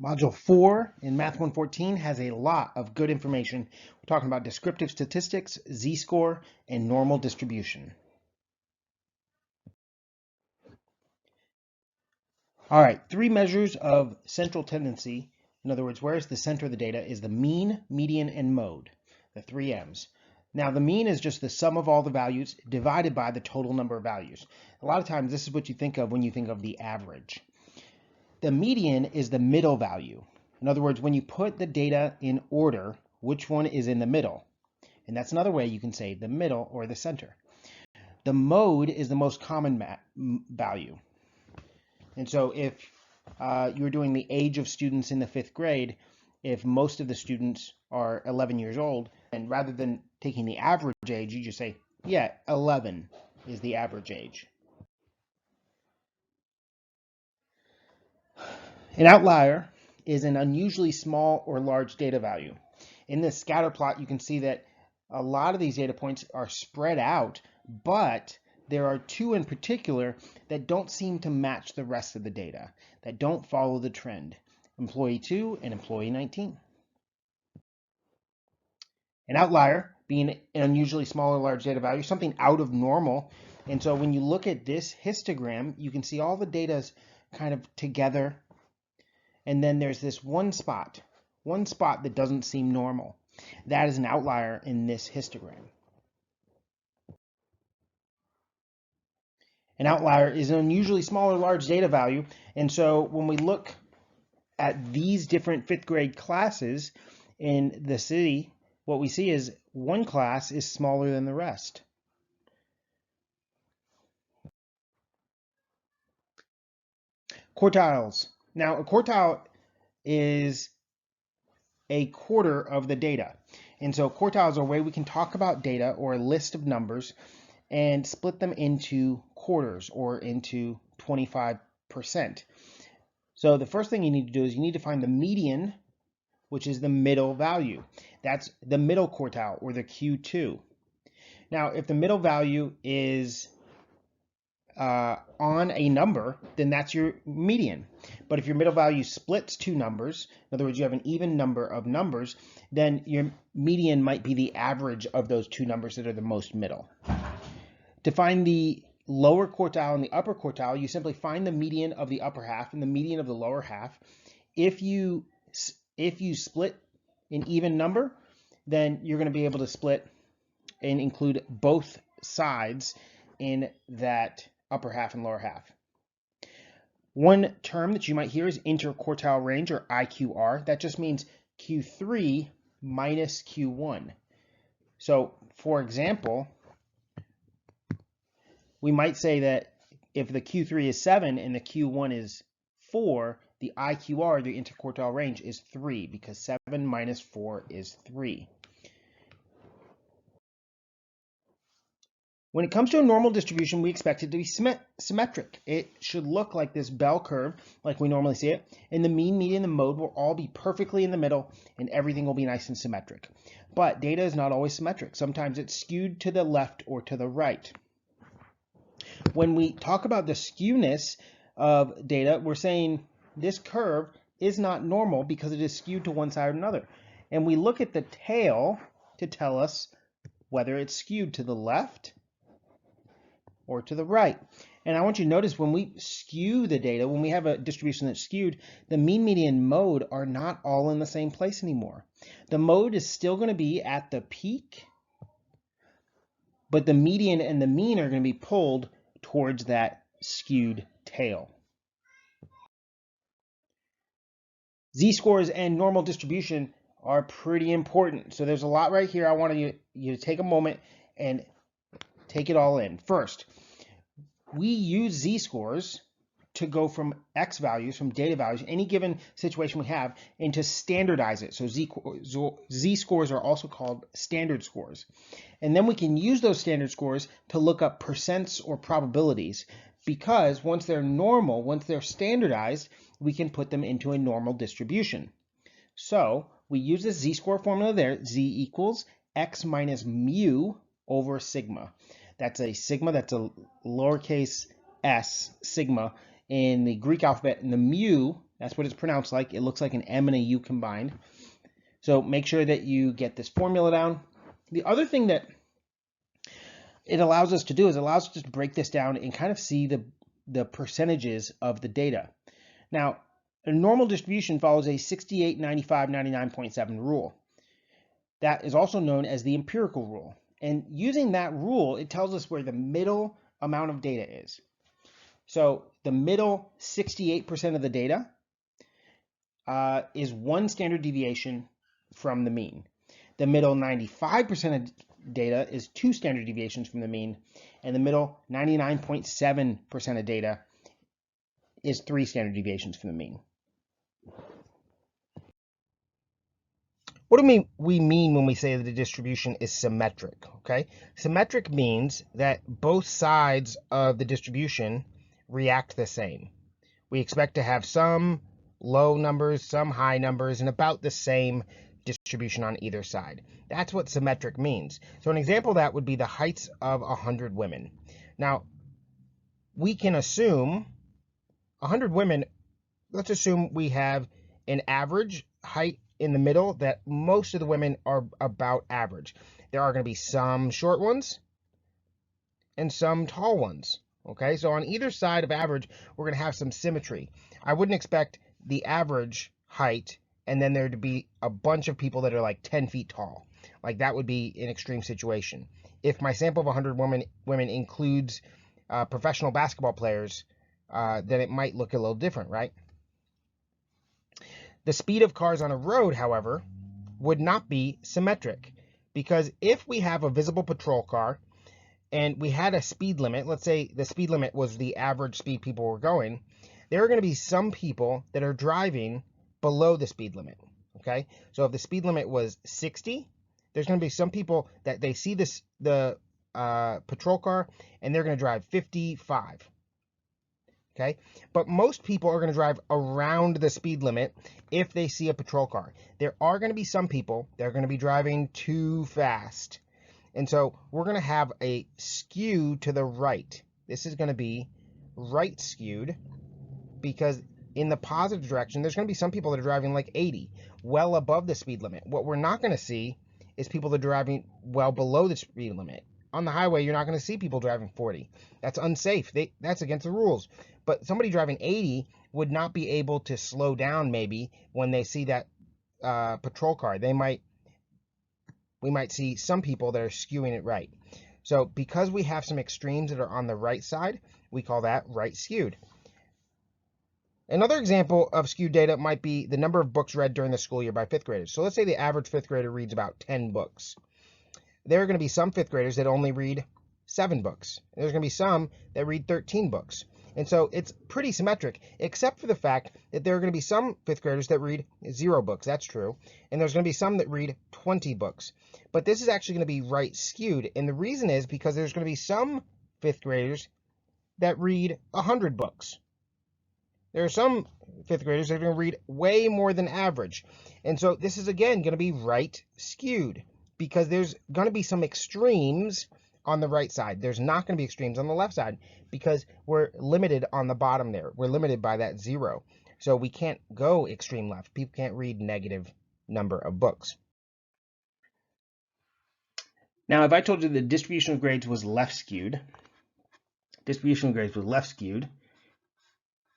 Module 4 in Math 114 has a lot of good information. We're talking about descriptive statistics, Z-score, and normal distribution. All right, 3 measures of central tendency. In other words, where is the center of the data is the mean, median, and mode, the 3 M's. Now, the mean is just the sum of all the values divided by the total number of values. A lot of times, this is what you think of when you think of the average. The median is the middle value. In other words, when you put the data in order, which one is in the middle? And that's another way you can say the middle or the center. The mode is the most common value. And so if you're doing the age of students in the 5th grade, if most of the students are 11 years old, and rather than taking the average age, you just say, yeah, 11 is the average age. An outlier is an unusually small or large data value. In this scatter plot, you can see that a lot of these data points are spread out, but there are 2 in particular that don't seem to match the rest of the data, that don't follow the trend, employee 2 and employee 19. An outlier being an unusually small or large data value, something out of normal. And so when you look at this histogram, you can see all the data's kind of together. And then there's this one spot that doesn't seem normal. That is an outlier in this histogram. An outlier is an unusually small or large data value. And so when we look at these different 5th grade classes in the city, what we see is one class is smaller than the rest. Quartiles. Now, a quartile is a quarter of the data. And so quartiles are a way we can talk about data or a list of numbers and split them into quarters or into 25%. So the first thing you need to do is you need to find the median, which is the middle value. That's the middle quartile or the Q2. Now, if the middle value is on a number, then that's your median. But if your middle value splits 2 numbers, in other words, you have an even number of numbers, then your median might be the average of those 2 numbers that are the most middle. To find the lower quartile and the upper quartile, you simply find the median of the upper half and the median of the lower half. If you split an even number, then you're going to be able to split and include both sides in that upper half and lower half. One term that you might hear is interquartile range, or IQR. That just means Q3 minus Q1. So, for example, we might say that if the Q3 is 7 and the Q1 is 4, the IQR, the interquartile range, is 3 because 7 minus 4 is 3. When it comes to a normal distribution, we expect it to be symmetric. It should look like this bell curve, like we normally see it, and the mean, median, and mode will all be perfectly in the middle, and everything will be nice and symmetric. But data is not always symmetric. Sometimes it's skewed to the left or to the right. When we talk about the skewness of data, we're saying this curve is not normal because it is skewed to one side or another. And we look at the tail to tell us whether it's skewed to the left or to the right. And I want you to notice when we skew the data, when we have a distribution that's skewed, the mean, median, mode are not all in the same place anymore. The mode is still going to be at the peak, but the median and the mean are going to be pulled towards that skewed tail. Z-scores and normal distribution are pretty important. So there's a lot right here. I want you to take a moment and take it all in. First, we use Z-scores to go from X values, from data values, any given situation we have, and to standardize it. So Z-scores are also called standard scores. And then we can use those standard scores to look up percents or probabilities, because once they're normal, once they're standardized, we can put them into a normal distribution. So we use this Z-score formula there. Z equals X minus mu over sigma. That's a sigma, that's a lowercase s, sigma, in the Greek alphabet, and the mu That's what it's pronounced like. It looks like an M and a U combined. So make sure that you get this formula down. The other thing that it allows us to do is it allows us to break this down and kind of see the percentages of the data. Now, a normal distribution follows a 68, 95, 99.7 rule. That is also known as the empirical rule. And using that rule, it tells us where the middle amount of data is. So the middle 68% of the data is one standard deviation from the mean. The middle 95% of data is two standard deviations from the mean. And the middle 99.7% of data is three standard deviations from the mean. What do we mean when we say that the distribution is symmetric? Okay, symmetric means that both sides of the distribution react the same. We expect to have some low numbers, some high numbers, and about the same distribution on either side. That's what symmetric means. So an example of that would be the heights of 100 women. Now, we can assume 100 women, let's assume we have an average height in the middle that most of the women are about average. There are going to be some short ones and some tall ones. Okay, so on either side of average, we're going to have some symmetry. I wouldn't expect the average height and then there to be a bunch of people that are like 10 feet tall. Like that would be an extreme situation. If my sample of 100 women includes professional basketball players, then it might look a little different, right? The speed of cars on a road, however, would not be symmetric, because if we have a visible patrol car and we had a speed limit, let's say the speed limit was the average speed people were going, there are going to be some people that are driving below the speed limit. Okay, so if the speed limit was 60, there's going to be some people that they see the patrol car and they're going to drive 55. Okay, but most people are going to drive around the speed limit if they see a patrol car. There are going to be some people that are going to be driving too fast. And so we're going to have a skew to the right. This is going to be right skewed because in the positive direction, there's going to be some people that are driving like 80, well above the speed limit. What we're not going to see is people that are driving well below the speed limit. On the highway, you're not going to see people driving 40. That's unsafe. That's against the rules. But somebody driving 80 would not be able to slow down maybe when they see that patrol car. We might see some people that are skewing it right. So because we have some extremes that are on the right side, we call that right skewed. Another example of skewed data might be the number of books read during the school year by fifth graders. So let's say the average fifth grader reads about 10 books. There are going to be some fifth graders that only read 7 books. There's going to be some that read 13 books. And so it's pretty symmetric, except for the fact that there are going to be some fifth graders that read 0 books. That's true. And there's going to be some that read 20 books. But this is actually going to be right skewed. And the reason is because there's going to be some fifth graders that read 100 books. There are some fifth graders that are going to read way more than average. And so this is, again, going to be right skewed because there's going to be some extremes on the right side. There's not going to be extremes on the left side because we're limited on the bottom there. We're limited by that 0. So we can't go extreme left. People can't read negative number of books. Now, if I told you the distribution of grades was left skewed,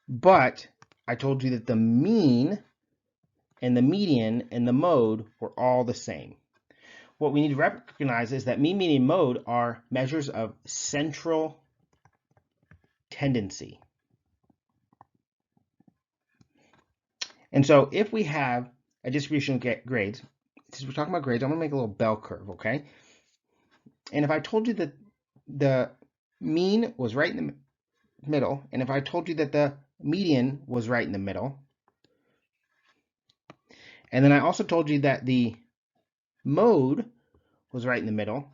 but I told you that the mean and the median and the mode were all the same. What we need to recognize is that mean, median, mode are measures of central tendency. And so if we have a distribution of grades, since we're talking about grades, I'm going to make a little bell curve, okay? And if I told you that the mean was right in the middle, and if I told you that the median was right in the middle, and then I also told you that the mode was right in the middle,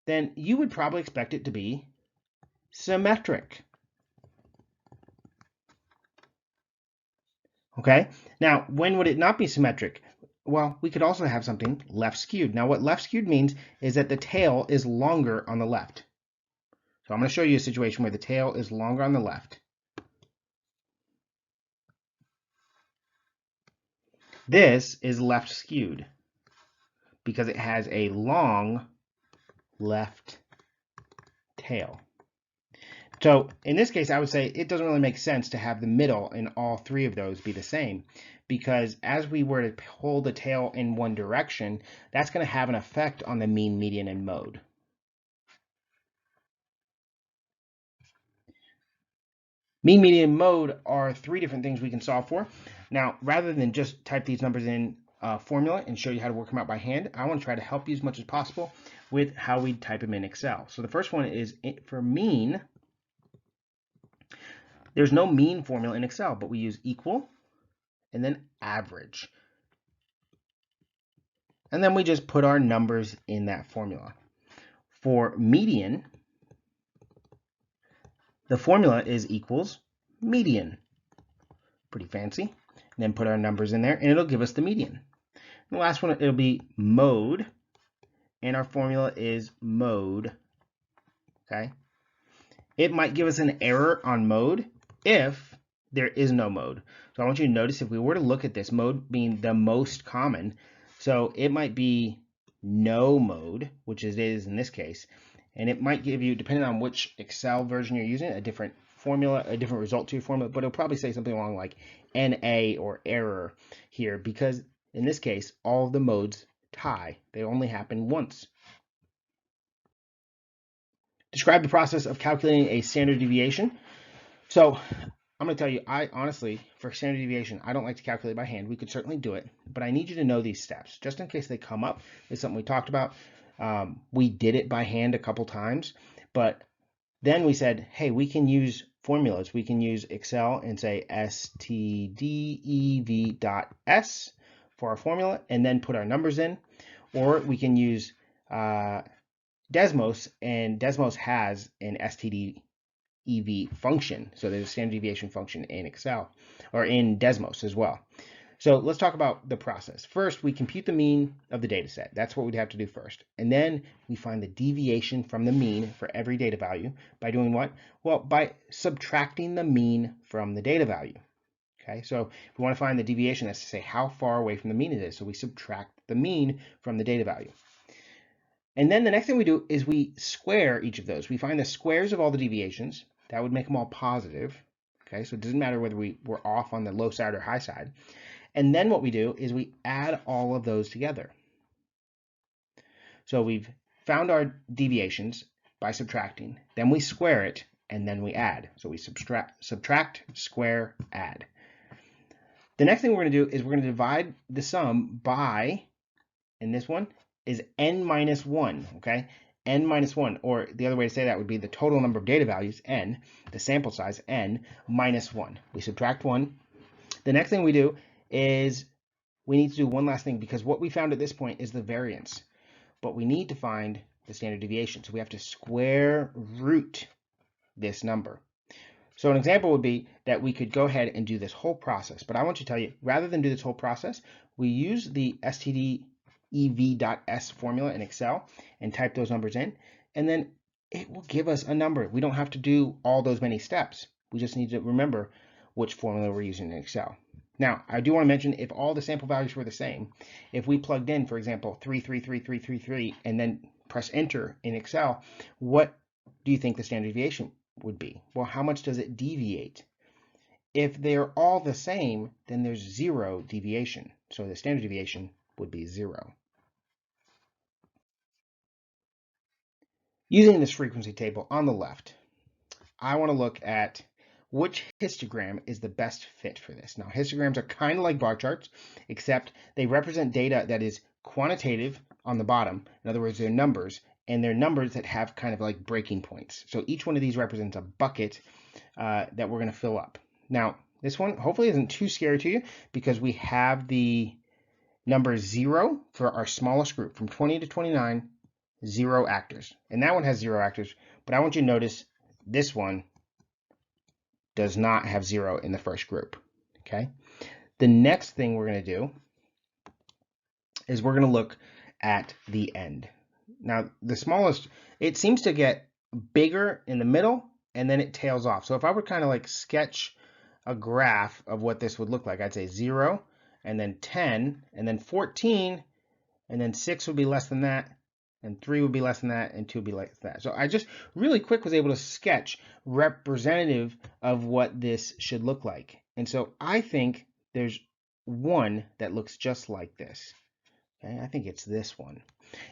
then you would probably expect it to be symmetric. Okay, now when would it not be symmetric? Well, we could also have something left skewed. Now what left skewed means is that the tail is longer on the left. So I'm going to show you a situation where the tail is longer on the left. This is left skewed because it has a long left tail. So in this case, I would say it doesn't really make sense to have the middle in all three of those be the same, because as we were to pull the tail in one direction, that's going to have an effect on the mean, median, and mode. Mean, median, and mode are three different things we can solve for. Now, rather than just type these numbers in a formula and show you how to work them out by hand, I want to try to help you as much as possible with how we type them in Excel. So the first one is for mean. There's no mean formula in Excel, but we use equal and then average. And then we just put our numbers in that formula. For median, the formula is equals median. Pretty fancy. And then put our numbers in there, and it'll give us the median. And the last one, it'll be mode, and our formula is mode. Okay. It might give us an error on mode if there is no mode. So I want you to notice, if we were to look at this, mode being the most common, so it might be no mode, which it is in this case, and it might give you, depending on which Excel version you're using, a different formula, a different result to your formula, but it'll probably say something along like NA or error here, because in this case, all of the modes tie. They only happen once. Describe the process of calculating a standard deviation. So I'm going to tell you, I honestly, for standard deviation, I don't like to calculate by hand. We could certainly do it, but I need you to know these steps just in case they come up. It's something we talked about. We did it by hand a couple times, but then we said, hey, we can use formulas. We can use Excel and say stdev.s for our formula and then put our numbers in, or we can use Desmos, and Desmos has an stdev function. So there's a standard deviation function in Excel or in Desmos as well. So let's talk about the process. First, we compute the mean of the data set. That's what we'd have to do first. And then we find the deviation from the mean for every data value by doing what? Well, by subtracting the mean from the data value. Okay, so if we want to find the deviation, that's to say how far away from the mean it is. So we subtract the mean from the data value. And then the next thing we do is we square each of those. We find the squares of all the deviations. That would make them all positive. Okay, so it doesn't matter whether we were off on the low side or high side. And then what we do is we add all of those together. So we've found our deviations by subtracting, then we square it, and then we add. So we subtract, square, add. The next thing we're going to do is we're going to divide the sum by, and this one is n minus 1, okay? N minus 1, or the other way to say that would be the total number of data values, n, the sample size, n, minus 1. We subtract 1. The next thing we do is we need to do one last thing, because what we found at this point is the variance. But we need to find the standard deviation. So we have to square root this number. So an example would be that we could go ahead and do this whole process. But I want to tell you, rather than do this whole process, we use the stdev.s formula in Excel and type those numbers in, and then it will give us a number. We don't have to do all those many steps. We just need to remember which formula we're using in Excel. Now, I do want to mention, if all the sample values were the same, if we plugged in, for example, 33333, and then press enter in Excel, what do you think the standard deviation would be? Well, how much does it deviate? If they're all the same, then there's 0 deviation. So the standard deviation would be 0. Using this frequency table on the left, I want to look at which histogram is the best fit for this. Now, histograms are kind of like bar charts, except they represent data that is quantitative on the bottom. In other words, they're numbers, and they're numbers that have kind of like breaking points. So each one of these represents a bucket that we're going to fill up. Now, this one hopefully isn't too scary to you, because we have the number 0 for our smallest group, from 20 to 29, 0 actors. And that one has 0 actors, but I want you to notice this one does not have 0 in the first group. Okay. The next thing we're going to do is we're going to look at the end. Now, the smallest, it seems to get bigger in the middle, and then it tails off. So if I were kind of like sketch a graph of what this would look like, I'd say 0, and then 10, and then 14, and then 6 would be less than that, and 3 would be less than that, and 2 would be less than that. So I just really quick was able to sketch representative of what this should look like. And so I think there's one that looks just like this. Okay, I think it's this one.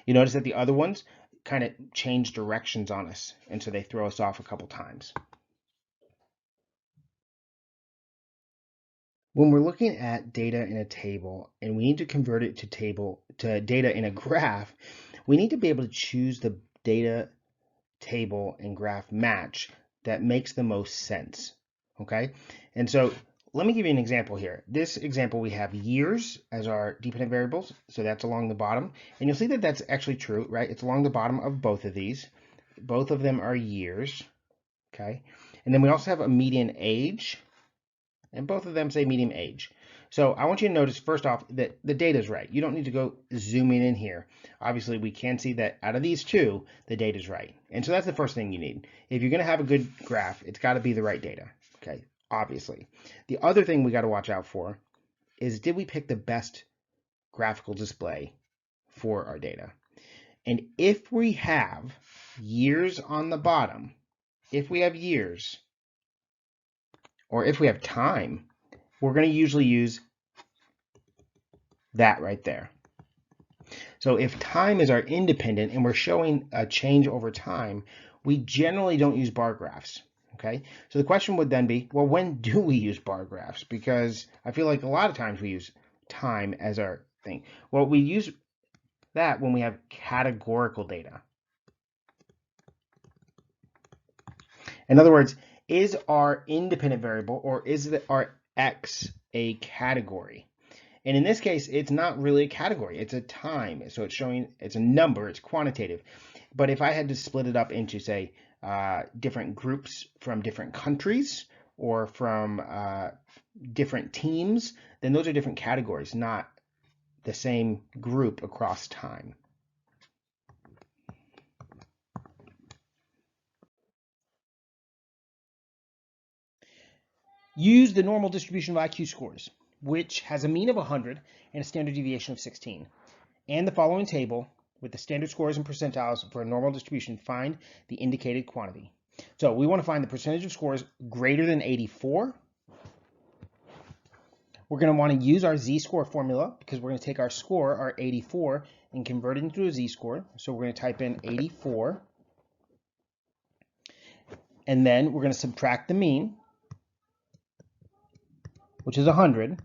You notice that the other ones kind of change directions on us, and so they throw us off a couple times. When we're looking at data in a table and we need to convert it to data in a graph, we need to be able to choose the data table and graph match that makes the most sense. Okay, and so let me give you an example here. This example, we have years as our dependent variables, so that's along the bottom, and you'll see that that's actually true, right? It's along the bottom of both of these. Both of them are years. Okay, and then we also have a median age, and both of them say median age. So I want you to notice first off that the data is right. You don't need to go zooming in here. Obviously, we can see that out of these two, the data is right. And so that's the first thing you need. If you're going to have a good graph, it's got to be the right data. Okay, obviously. The other thing we got to watch out for is, did we pick the best graphical display for our data? And if we have years on the bottom, if we have years, or if we have time, we're going to usually use that right there. So if time is our independent and we're showing a change over time, we generally don't use bar graphs. Okay, so the question would then be, well, when do we use bar graphs? Because I feel like a lot of times we use time as our thing. Well, we use that when we have categorical data. In other words, is our independent variable, or is our X a category? And in this case, it's not really a category, it's a time. So it's showing, it's a number, it's quantitative. But if I had to split it up into, say, different groups from different countries or from different teams, then those are different categories, not the same group across time. Use the normal distribution of IQ scores, which has a mean of 100 and a standard deviation of 16. And the following table with the standard scores and percentiles for a normal distribution, find the indicated quantity. So we want to find the percentage of scores greater than 84. We're going to want to use our Z-score formula because we're going to take our score, our 84, and convert it into a Z-score. So we're going to type in 84. And then we're going to subtract the mean, which is 100,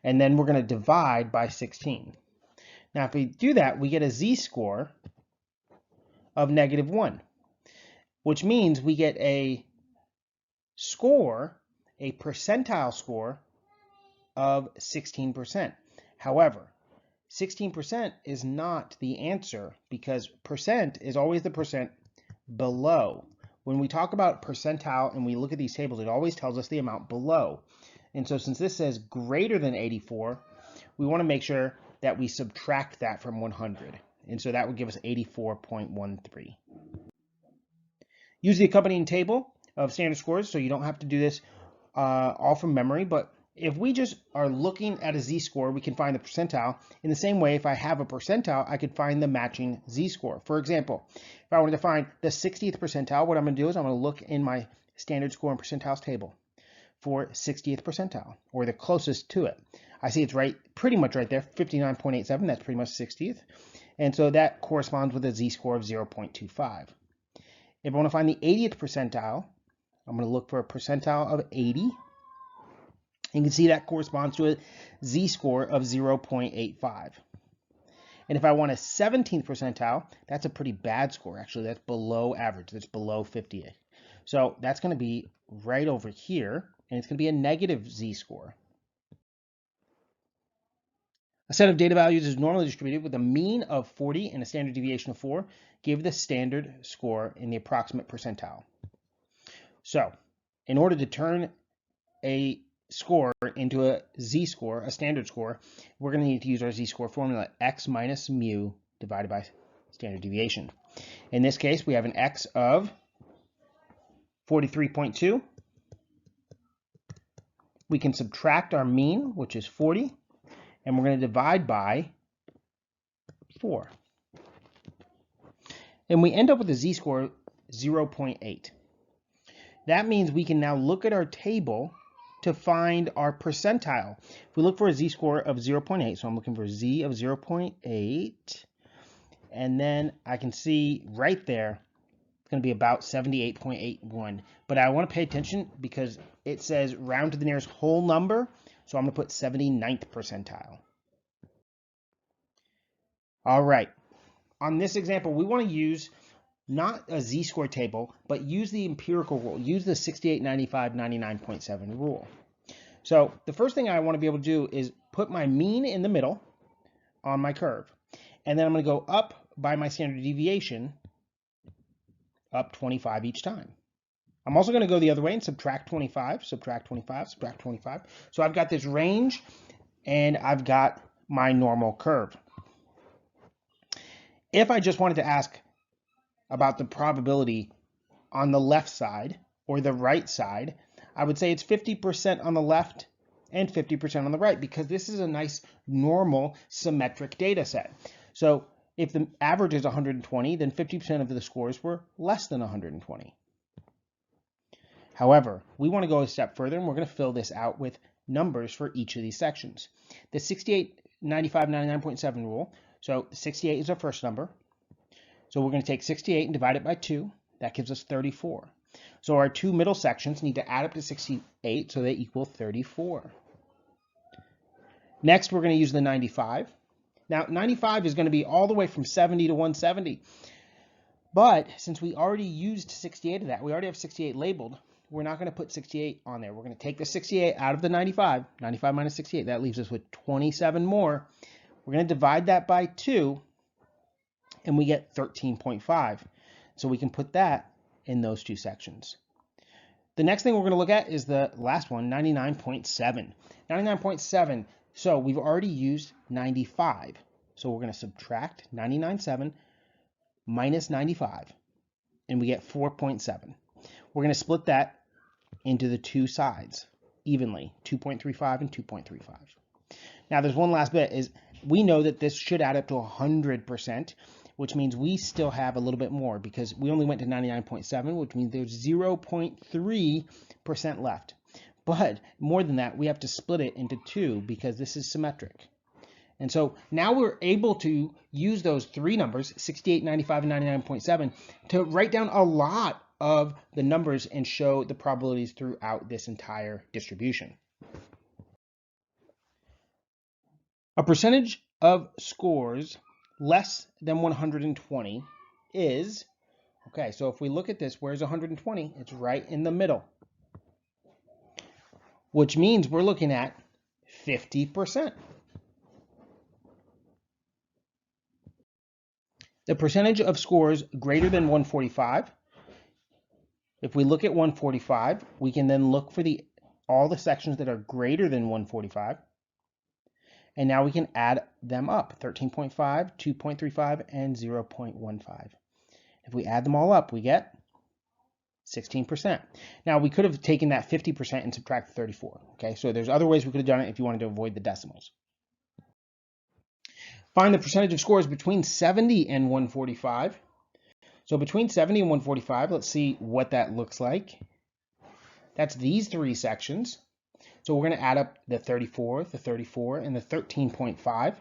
and then we're going to divide by 16. Now, if we do that, we get a Z-score of -1, which means we get a score, a percentile score of 16%. However, 16% is not the answer because percent is always the percent below. When we talk about percentile and we look at these tables, it always tells us the amount below. And so since this says greater than 84, we want to make sure that we subtract that from 100. And so that would give us 84.13. Use the accompanying table of standard scores, so you don't have to do this all from memory, but if we just are looking at a Z-score, we can find the percentile. In the same way, if I have a percentile, I could find the matching Z-score. For example, if I wanted to find the 60th percentile, what I'm going to do is I'm going to look in my standard score and percentiles table for 60th percentile, or the closest to it. I see it's pretty much right there, 59.87, that's pretty much 60th. And so that corresponds with a Z-score of 0.25. If I want to find the 80th percentile, I'm going to look for a percentile of 80. You can see that corresponds to a Z-score of 0.85. And if I want a 17th percentile, that's a pretty bad score. Actually, that's below average. That's below 50. So that's going to be right over here, and it's going to be a negative Z-score. A set of data values is normally distributed with a mean of 40 and a standard deviation of 4. Give the standard score in the approximate percentile. So, in order to turn a score into a Z-score, a standard score, we're going to need to use our Z-score formula, x minus mu divided by standard deviation. In this case, we have an x of 43.2. We can subtract our mean, which is 40, and we're going to divide by 4. And we end up with a z-score of 0.8. That means we can now look at our table to find our percentile. If we look for a z-score of 0.8, so I'm looking for z of 0.8, and then I can see right there, it's going to be about 78.81. But I want to pay attention because it says round to the nearest whole number, so I'm going to put 79th percentile. All right. On this example, we want to use not a z-score table, but use the empirical rule. Use the 68, 95, 99.7 rule. So the first thing I want to be able to do is put my mean in the middle on my curve. And then I'm going to go up by my standard deviation, up 25 each time. I'm also going to go the other way and subtract 25, subtract 25, subtract 25. So I've got this range, and I've got my normal curve. If I just wanted to ask about the probability on the left side or the right side, I would say it's 50% on the left and 50% on the right, because this is a nice normal symmetric data set. So if the average is 120, then 50% of the scores were less than 120. However, we want to go a step further, and we're going to fill this out with numbers for each of these sections. The 68, 95, 99.7 rule. So 68 is our first number. So we're going to take 68 and divide it by 2. That gives us 34. So our two middle sections need to add up to 68, so they equal 34. Next, we're going to use the 95. Now, 95 is going to be all the way from 70 to 170. But since we already used 68 of that, we already have 68 labeled, we're not going to put 68 on there. We're going to take the 68 out of the 95. 95 minus 68, that leaves us with 27 more. We're going to divide that by 2, and we get 13.5. So we can put that in those two sections. The next thing we're going to look at is the last one, 99.7. 99.7, so we've already used 95. So we're going to subtract 99.7 minus 95, and we get 4.7. We're going to split that into the two sides evenly, 2.35 and 2.35. Now there's one last bit, is we know that this should add up to 100%, which means we still have a little bit more because we only went to 99.7, which means there's 0.3% left. But more than that, we have to split it into 2 because this is symmetric. And so now we're able to use those three numbers, 68, 95, and 99.7, to write down a lot of the numbers and show the probabilities throughout this entire distribution. A percentage of scores less than 120 is, okay, so if we look at this, where's 120? It's right in the middle, which means we're looking at 50%. The percentage of scores greater than 145, if we look at 145, we can then look for all the sections that are greater than 145. And now we can add them up, 13.5, 2.35, and 0.15. If we add them all up, we get 16%. Now, we could have taken that 50% and subtracted 34. Okay, so there's other ways we could have done it if you wanted to avoid the decimals. Find the percentage of scores between 70 and 145. So between 70 and 145, let's see what that looks like. That's these three sections. So we're going to add up the 34, the 34, and the 13.5.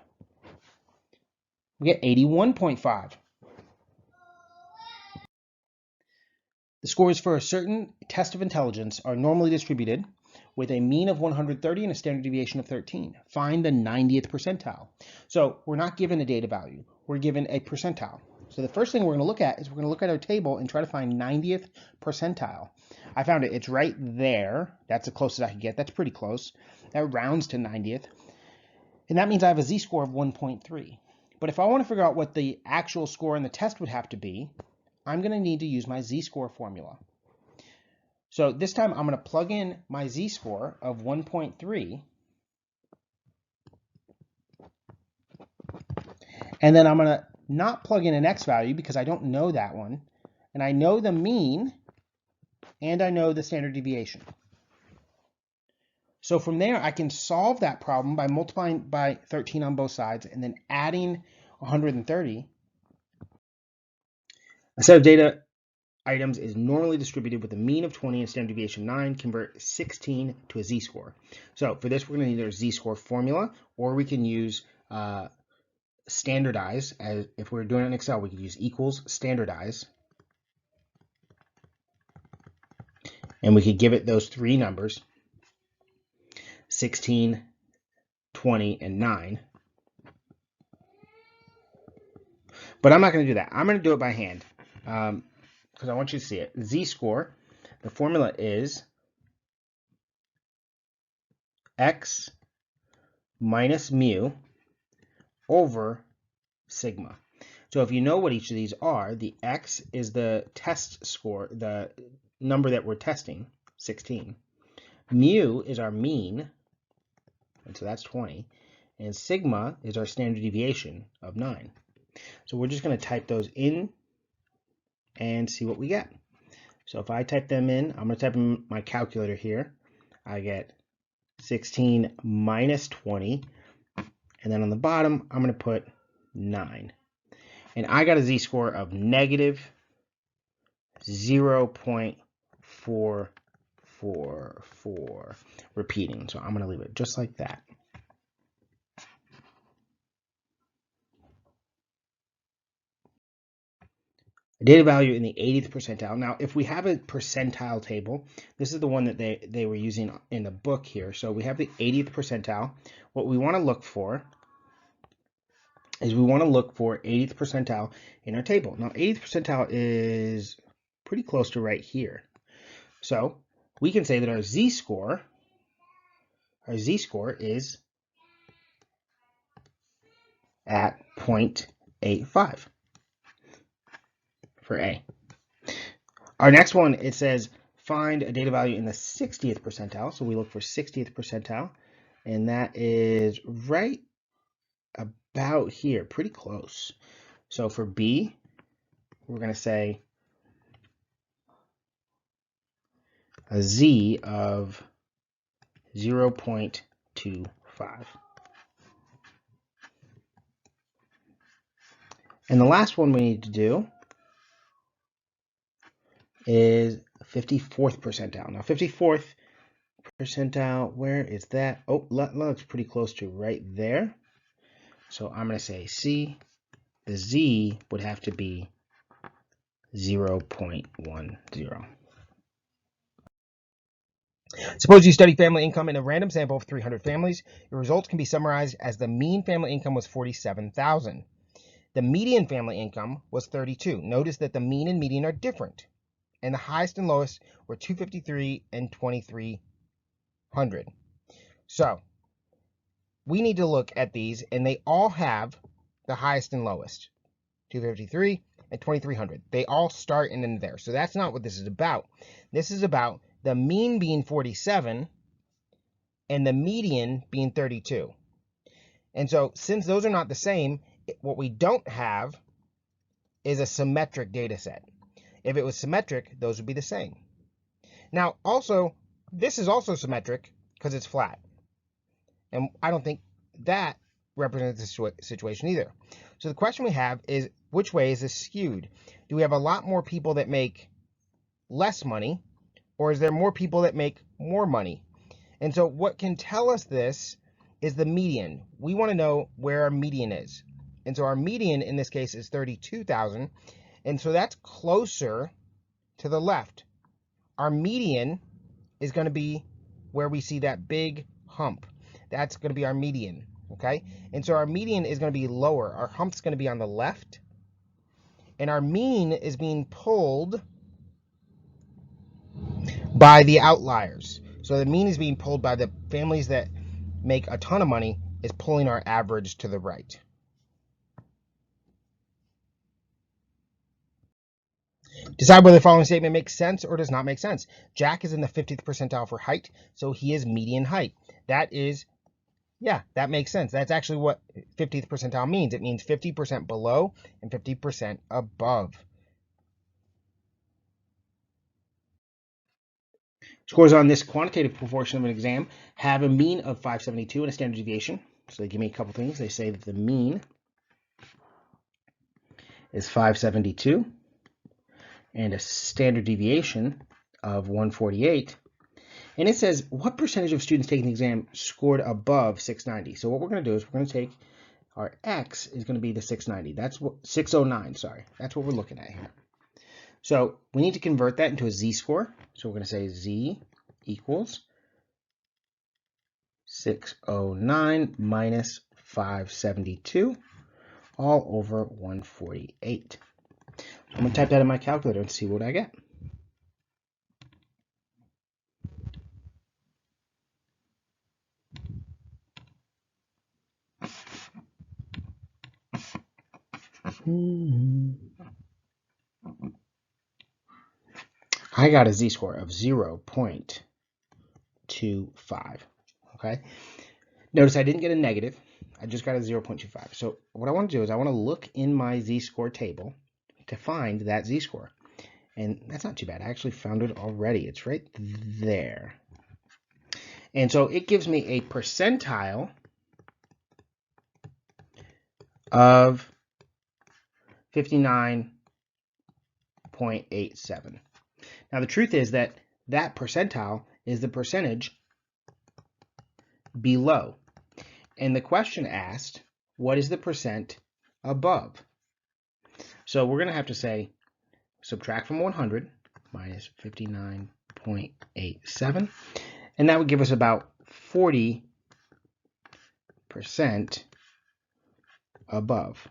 We get 81.5. The scores for a certain test of intelligence are normally distributed with a mean of 130 and a standard deviation of 13. Find the 90th percentile. So we're not given a data value. We're given a percentile. So the first thing we're going to look at is we're going to look at our table and try to find 90th percentile. I found it. It's right there. That's the closest I could get. That's pretty close. That rounds to 90th. And that means I have a z-score of 1.3. But if I want to figure out what the actual score in the test would have to be, I'm going to need to use my z-score formula. So this time I'm going to plug in my z-score of 1.3. And then I'm going to not plug in an x value because I don't know that one. And I know the mean and I know the standard deviation. So from there, I can solve that problem by multiplying by 13 on both sides and then adding 130. A set of data items is normally distributed with a mean of 20 and standard deviation 9. Convert 16 to a z-score. So for this, we're going to need our z-score formula, or we can use standardize. As if we're doing it in Excel, we could use equals standardize. And we could give it those three numbers, 16, 20, and 9. But I'm not going to do that. I'm going to do it by hand because I want you to see it. Z-score, the formula is x minus mu over sigma. So if you know what each of these are, the x is the test score, the number that we're testing, 16. Mu is our mean, and so that's 20. And sigma is our standard deviation of 9. So we're just going to type those in and see what we get. So if I type them in, I'm going to type in my calculator here. I get 16 minus 20. And then on the bottom, I'm going to put 9. And I got a z-score of negative 0.444. Repeating. So I'm going to leave it just like that. A data value in the 80th percentile. Now, if we have a percentile table, this is the one that they were using in the book here. So we have the 80th percentile. What we want to look for is we want to look for 80th percentile in our table. Now, 80th percentile is pretty close to right here. So we can say that our z-score is at 0.85 for A. Our next one, it says find a data value in the 60th percentile. So we look for 60th percentile, and that is right about here, pretty close. So for B, we're going to say a z of 0.25. And the last one we need to do is 54th percentile. Now 54th percentile, where is that? Oh, that looks pretty close to right there. So I'm going to say C. The z would have to be 0.10. Suppose you study family income in a random sample of 300 families. Your results can be summarized as the mean family income was $47,000. The median family income was $32,000. Notice that the mean and median are different, and the highest and lowest were $253 and $2,300. So we need to look at these, and they all have the highest and lowest, $253 and $2,300. They all start in there. So that's not what this is about. This is about the mean being 47 and the median being 32. And so since those are not the same, what we don't have is a symmetric data set. If it was symmetric, those would be the same. Now, also, this is also symmetric because it's flat. And I don't think that represents the situation either. So the question we have is, which way is this skewed? Do we have a lot more people that make less money, or is there more people that make more money? And so what can tell us this is the median. We want to know where our median is. And so our median in this case is 32,000. And so that's closer to the left. Our median is going to be where we see that big hump. That's going to be our median, okay? And so our median is going to be lower. Our hump's going to be on the left. And our mean is being pulled by the outliers. So the mean is being pulled by the families that make a ton of money, is pulling our average to the right. Decide whether the following statement makes sense or does not make sense. Jack is in the 50th percentile for height, so he is median height. That is, yeah, that makes sense. That's actually what 50th percentile means. It means 50% below and 50% above. Scores on this quantitative portion of an exam have a mean of 572 and a standard deviation. So they give me a couple things. They say that the mean is 572 and a standard deviation of 148. And it says, what percentage of students taking the exam scored above 690? So what we're going to do is we're going to take our x is going to be the 690. That's what 609, sorry. That's what we're looking at here. So we need to convert that into a z-score. So we're going to say z equals 609 minus 572 all over 148. So I'm going to type that in my calculator and see what I get. I got a z-score of 0.25. Okay. Notice I didn't get a negative. I just got a 0.25. So what I want to do is I want to look in my z-score table to find that z-score. And that's not too bad. I actually found it already. It's right there. And so it gives me a percentile of 59.87. Now the truth is that that percentile is the percentage below. And the question asked, what is the percent above? So we're going to have to say, subtract from 100 minus 59.87. And that would give us about 40% above.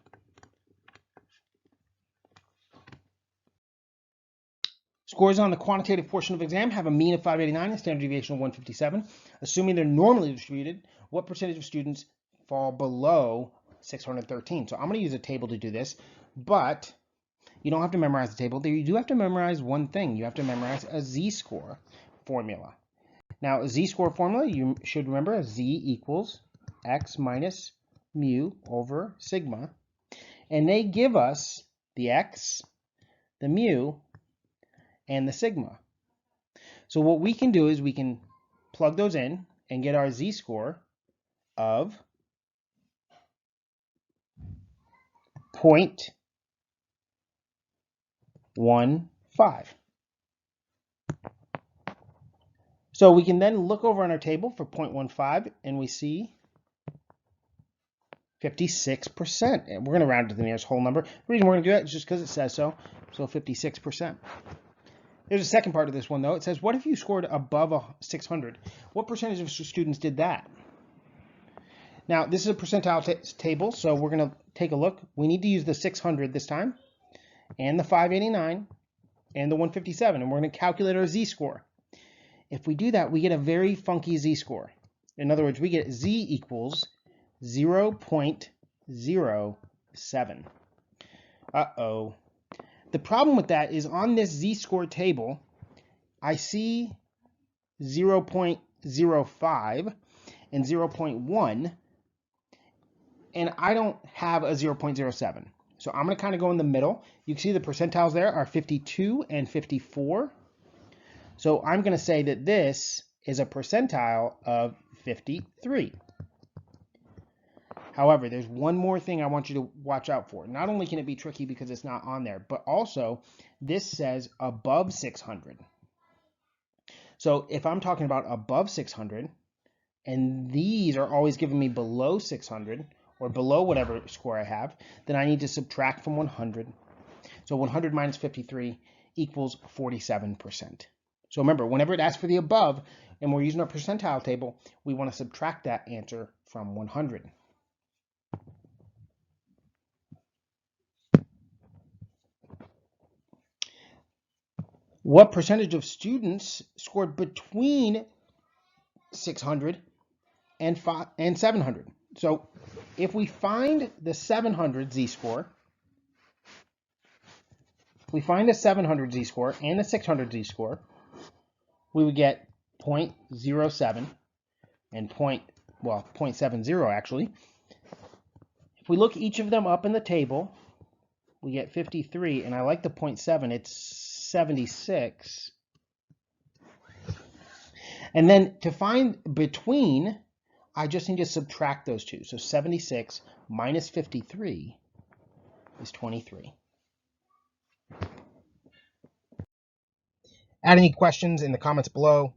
Scores on the quantitative portion of the exam have a mean of 589 and a standard deviation of 157. Assuming they're normally distributed, what percentage of students fall below 613? So I'm going to use a table to do this, but you don't have to memorize the table. You do have to memorize one thing. You have to memorize a z-score formula. Now, a z-score formula, you should remember z equals x minus mu over sigma. And they give us the x, the mu, and the sigma. So what we can do is we can plug those in and get our z-score of 0.15. So we can then look over on our table for 0.15 and we see 56%. And we're going to round to the nearest whole number. The reason we're going to do that is just because it says so. So 56%. There's a second part of this one, though. It says, what if you scored above 600? What percentage of students did that? Now, this is a percentile table, so we're going to take a look. We need to use the 600 this time, and the 589, and the 157, and we're going to calculate our z-score. If we do that, we get a very funky z-score. In other words, we get z equals 0.07. Uh-oh. The problem with that is on this z-score table, I see 0.05 and 0.1, and I don't have a 0.07. So I'm going to kind of go in the middle. You can see the percentiles there are 52 and 54. So I'm going to say that this is a percentile of 53. However, there's one more thing I want you to watch out for. Not only can it be tricky because it's not on there, but also this says above 600. So if I'm talking about above 600, and these are always giving me below 600, or below whatever score I have, then I need to subtract from 100. So 100 minus 53 equals 47%. So remember, whenever it asks for the above, and we're using our percentile table, we want to subtract that answer from 100. What percentage of students scored between 600 and 700? So if we find the 700 z-score, we find a 700 z-score and a 600 z-score, we would get 0.07 and 0.70 actually. If we look each of them up in the table, we get 53, and I like the 0.7, it's 76. And then to find between, I just need to subtract those two. So 76 minus 53 is 23. Add any questions in the comments below.